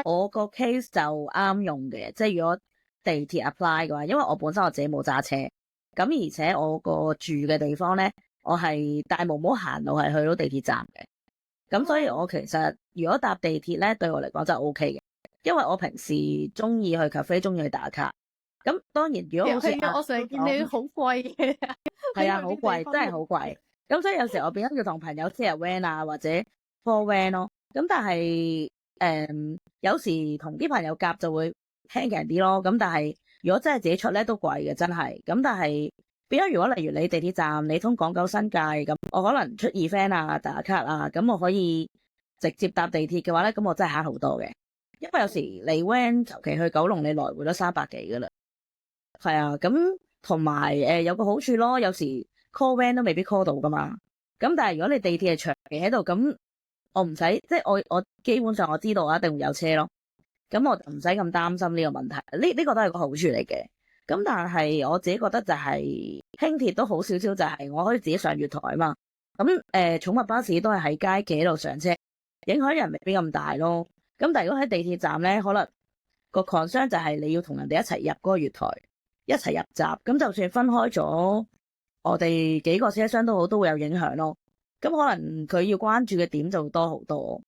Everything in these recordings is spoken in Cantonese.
我個 case 就啱用嘅，即係如果地鐵 apply 嘅話，因為我本身我自己冇揸車，咁而且我個住嘅地方咧，我係帶毛毛行路係去到地鐵站嘅，咁所以我其實如果搭地鐵咧，對我嚟講就 OK 嘅，因為我平時中意去 cafe，中意去打卡。咁當然如果好似我成日見你好貴嘅，係啊，好貴，真係好貴。咁所以有時我變咗要同朋友 share van 啊，或者 call van 咯。咁但係有時同啲朋友夾就會輕鬆啲咯。咁但係如果真係自己出咧都貴嘅，真係。咁但係變咗如果例如你地鐵站你通港九新界咁，我可能出event啊打卡啊，咁我可以直接搭地鐵嘅話咧，咁我真係慳好多嘅。因為有時你 van 求其去九龍，你來回都300幾噶啦。係啊，咁同埋有個好處咯，有時 call van 都未必 call 到噶嘛。咁但係如果你地鐵係長期喺度，咁我唔使，即係我基本上我知道我一定會有車咯。咁我就唔使咁擔心呢個問題。呢個都係個好處嚟嘅。咁但係我自己覺得就係輕鐵都好少少，就係我可以自己上月台啊嘛。咁寵物巴士都係喺街企喺度上車，影響人未必咁大咯。咁但係如果喺地鐵站咧，可能個 concern 就係你要同人哋一齊入嗰個月台，一齊入閘，咁就算分開咗我哋幾個車廂都好，都會有影響咯。咁可能佢要關注嘅點就多好多。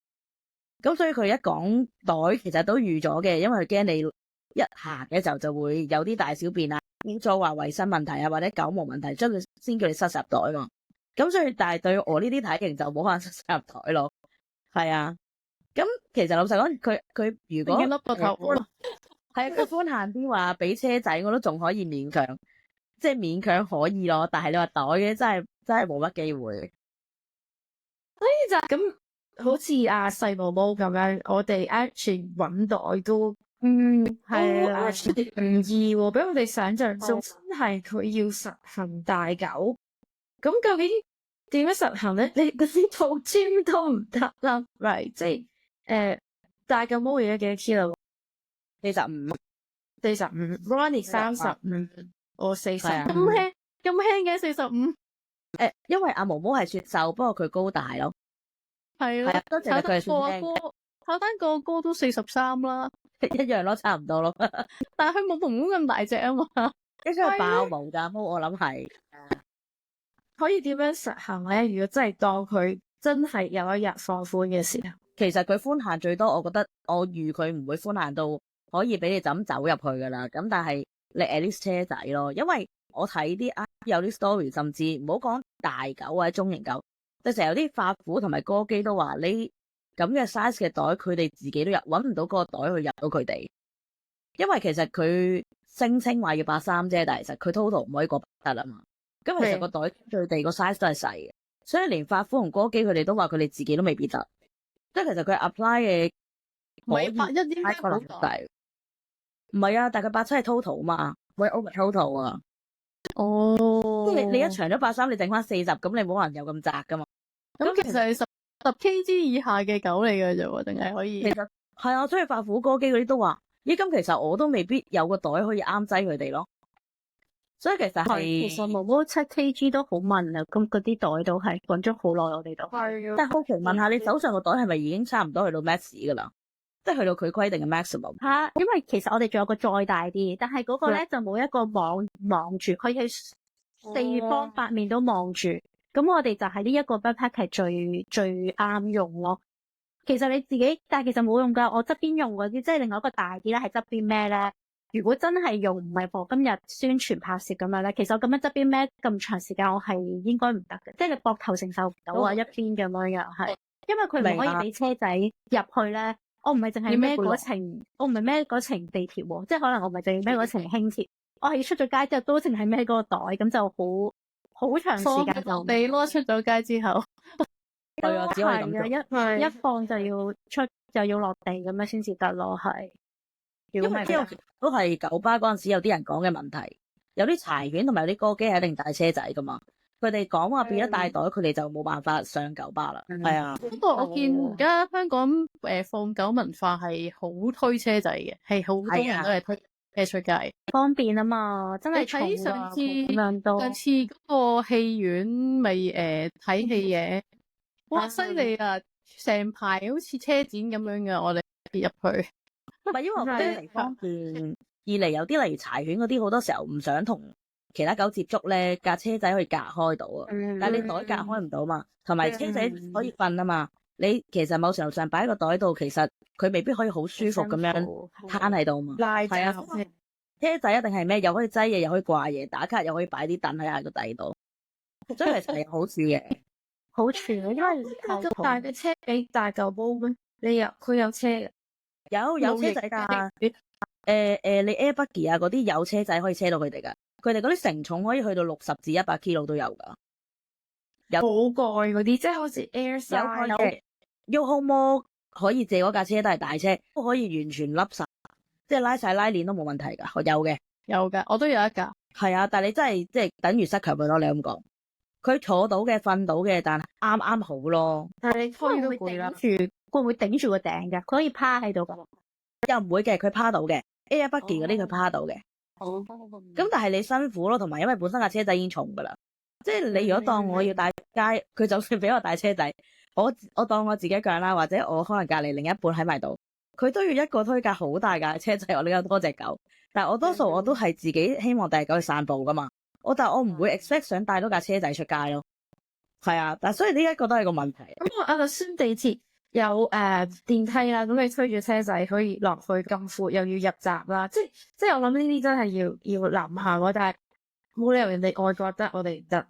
咁所以佢一講袋其實都預咗嘅，因為佢驚你一行嘅時候就會有啲大小便啊，污糟話衛生問題啊，或者狗毛問題，將佢先叫你塞入袋嘛。咁所以但係對我呢啲體型就冇可能塞入袋咯。係啊，咁其實老實講，佢如果笠個頭係啊，佢寬限啲話俾車仔，我都仲可以勉強，即係勉強可以咯。但係你話袋嘅真係冇乜機會。所以就咁，好似阿細毛毛咁樣，我哋 actually 揾袋都係啊，唔易喎，比我哋想象中真係佢要實行大狗。咁究竟點樣實行咧？你嗰啲套 gym 都唔得啦，right？即係大狗毛而家幾多 kilo？ 45，Ronnie 35，我40，咁輕嘅45。因為阿毛毛係雪瘦，不過佢高大咯。係咯，多謝佢係算輕。炒單個哥都43啦，一樣咯，差唔多咯。但係佢冇毛毛咁大隻啊嘛，應該係爆毛㗎毛，我諗係。可以點樣實行咧？如果真係當佢真係有一日放寬嘅時候，其實佢寬限最多，我覺得我預佢唔會寬限到可以俾你就咁走入去㗎啦。咁但係你 at least 車仔咯，因為我睇啲有啲 story，甚至唔好講大狗或者中型狗，就成日有啲法虎同埋哥基都話你咁嘅 size 嘅袋，佢哋自己都揾唔到嗰個袋去入到佢哋，因為其實佢聲稱話要83啫，但係其實佢 total 唔可以過得啦嘛。咁其實個袋最地個 size 都係細嘅，所以連法虎同哥基佢哋都話佢哋自己都未必得，即係其實佢 apply 嘅唔係81應該好大，唔係啊，但係佢87係 total 啊嘛，喂 over total 啊。哦，你一長咗83，你剩翻40，咁你冇可能有咁窄噶嘛。咁其實係10 kg 以下嘅狗嚟嘅啫喎，定係可以？其實係啊，所以法虎哥基嗰啲都話，咦，咁其實我都未必有個袋可以啱擠佢哋咯。所以其實毛毛7 kg 都好問啊，咁嗰啲袋都係揾咗好耐，我哋都係。但係好奇問下，你手上個袋係咪已經差唔多去到 max 噶啦？即係去到佢規定嘅 maximum。吓，因為其實我哋仲有個再大啲，但係嗰個咧就冇一個望住，佢係四方八面都望住。咁我哋就係呢一個 backpack 係最啱用咯。其實你自己，但係其實冇用噶。我側邊用嗰啲，即係另外一個大啲咧，係側邊孭咧。如果真係用唔係for今日宣傳拍攝咁樣咧，其實我咁樣側邊孭咁長時間，我係應該唔得嘅，即係你膊頭承受唔到啊，一邊咁樣樣係，因為佢唔可以俾車仔入去咧。我唔係淨係孭嗰程，我唔係孭嗰程地鐵喎，即係可能我唔係淨係孭嗰程輕鐵，我係出咗街之後都淨係孭嗰個袋，咁就好長時間就你咯，出咗街之後，係啊，只可以咁做。一放就要出就要落地咁樣先至得咯，係。因為都係九巴嗰陣時有啲人講嘅問題，有啲柴犬同埋有啲哥基係一定帶車仔噶嘛。佢哋講話變咗帶袋，佢哋就冇辦法上九巴啦。係啊。不過我見而家香港放狗文化係好推車仔嘅，係好多人都係推車出街，方便啊嘛，真係睇上次嗰個戲院咪睇戲嘅，哇犀利啊！成排好似車展咁樣嘅，我哋入去。唔係因為我覺得一嚟方便，二嚟有啲例如柴犬嗰啲，好多時候唔想同其他狗接觸咧，架車仔可以隔開到啊。但係你袋隔開唔到嘛，同埋車仔可以瞓啊嘛。你其實某程度上擺喺個袋度，其實佢未必可以好舒服咁樣攤喺度嘛。係啊，車仔一定係咩？又可以擠嘢，又可以掛嘢，打卡又可以擺啲凳喺個底度，所以其實係好處嘅。好處，因為咁大嘅車俾大嚿煲咩？佢有車嘅，有車仔㗎。你 Air Buggy 啊嗰啲有車仔可以車到佢哋㗎。佢哋嗰啲承重可以去到60至100 kg 都有㗎。有冇蓋嗰啲，即係好似 Airside 有 Yokomo 可以借嗰架車都係大車，都可以完全笠晒，即係拉晒拉鏈都冇問題㗎。我有嘅，有㗎，我都有一架。係啊，但係你真係即係等於失強佢咯，你咁講。佢坐到嘅、瞓到嘅，但係啱啱好咯。但係你推都攰啦。會唔會頂住個頂㗎？佢可以趴喺度㗎。又唔會嘅，佢趴到嘅。Air Buggy 嗰啲佢趴到嘅。咁但係你辛苦咯，同埋因為本身架車仔已經重㗎啦。即係你如果當我要帶街，佢就算俾我帶車仔，我當我自己一個人啦，或者我可能隔離另一半喺埋度，佢都要一個推架好大架車仔，我呢有多隻狗。但係我多數我都係自己希望帶狗去散步㗎嘛。但係我唔會 expect 想帶多架車仔出街咯。係啊，但係所以呢一個都係個問題。咁我就算地鐵有電梯啦，咁你推住車仔可以落去咁闊，又要入閘啦，即係我諗呢啲真係要諗下喎。但係冇理由人哋外國得，我哋唔得。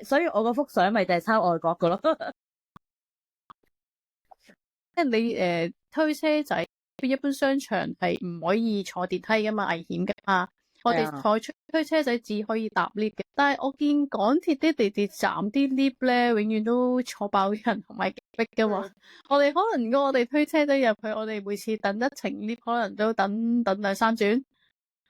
所以我嗰幅相咪就係抄外國㗎咯。即係你推車仔，一般商場係唔可以坐電梯㗎嘛，危險㗎嘛。我哋推車仔只可以搭 lift 嘅，但係我見港鐵啲地鐵站啲 lift 咧，永遠都坐爆人同埋逼嘅喎。我哋可能如果我哋推車仔入去，我哋每次等一程 lift 可能都等2、3轉，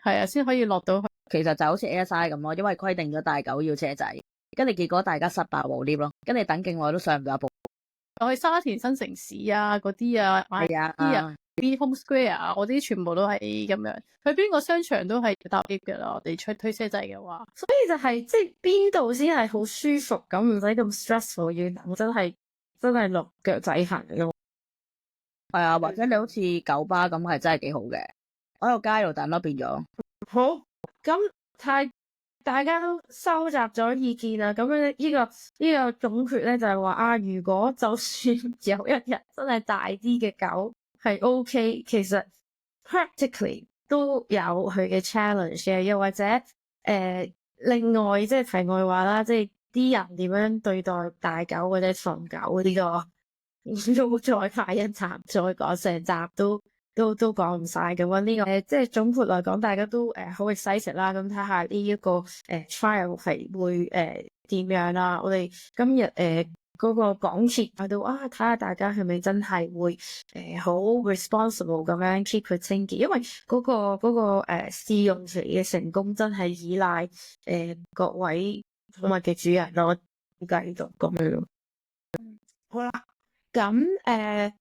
係啊，先可以落到去。其實就好似 ASI 咁咯，因為規定咗帶狗要車仔，跟住結果大家失爆冇 lift 咯，跟住等勁耐都上唔到一步。我去沙田新城市啊，嗰啲啊，係啊，啲啊。啲 Home Square 啊，我啲全部都係咁樣，去邊個商場都係搭 lift 㗎啦。我哋推車仔嘅話，所以就係即係邊度先係好舒服咁，唔使咁 stressful 要等，真係落腳仔行嘅。係啊，或者你好似九巴咁，係真係幾好嘅。我喺個街度等咯，變咗。好，咁大家都收集咗意見啦。咁樣呢個總結咧就係話啊，如果就算有一日真係大啲嘅狗係 OK，其實 practically 都有佢嘅 challenge 嘅，又或者另外即係題外話啦，即係啲人點樣對待大狗或者喪狗呢個，都再下一集再講，成集都講唔晒咁。呢個即係總括嚟講，大家都好 excited 啦。咁睇下呢一個trial 係會點樣啦。我哋今日嗰個港鐵喺度啊，睇下大家係咪真係會好 responsible 咁樣 keep 佢清潔，因為嗰個試用期嘅成功真係依賴各位寵物嘅主人咯。繼續咁樣。好啦，咁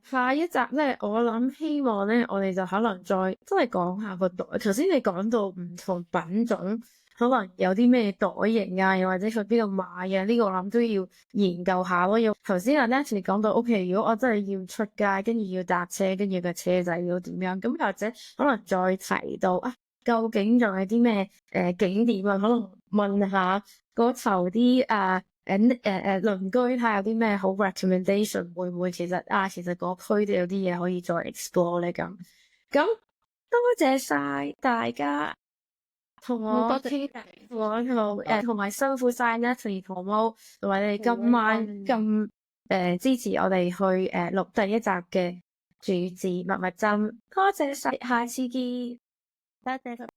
下一集咧，我諗希望咧，我哋就可能再真係講下個袋。頭先你講到唔同品種，可能有啲咩袋型啊，又或者去邊度買啊？呢個我諗都要研究下咯。要頭先阿 Natalie 講到，OK，如果我真係要出街，跟住要搭車，跟住個車仔要點樣？咁或者可能再提到啊，究竟仲有啲咩景點啊？可能問下嗰頭啲鄰居睇下有啲咩好 recommendation， 會唔會其實嗰區都有啲嘢可以再 explore 咧？咁多謝晒大家同我傾偈，同埋辛苦晒 Natalie 同貓，同埋你哋今晚咁支持我哋去錄第一集嘅主持蜜蜜針，多謝晒，下次見，多謝。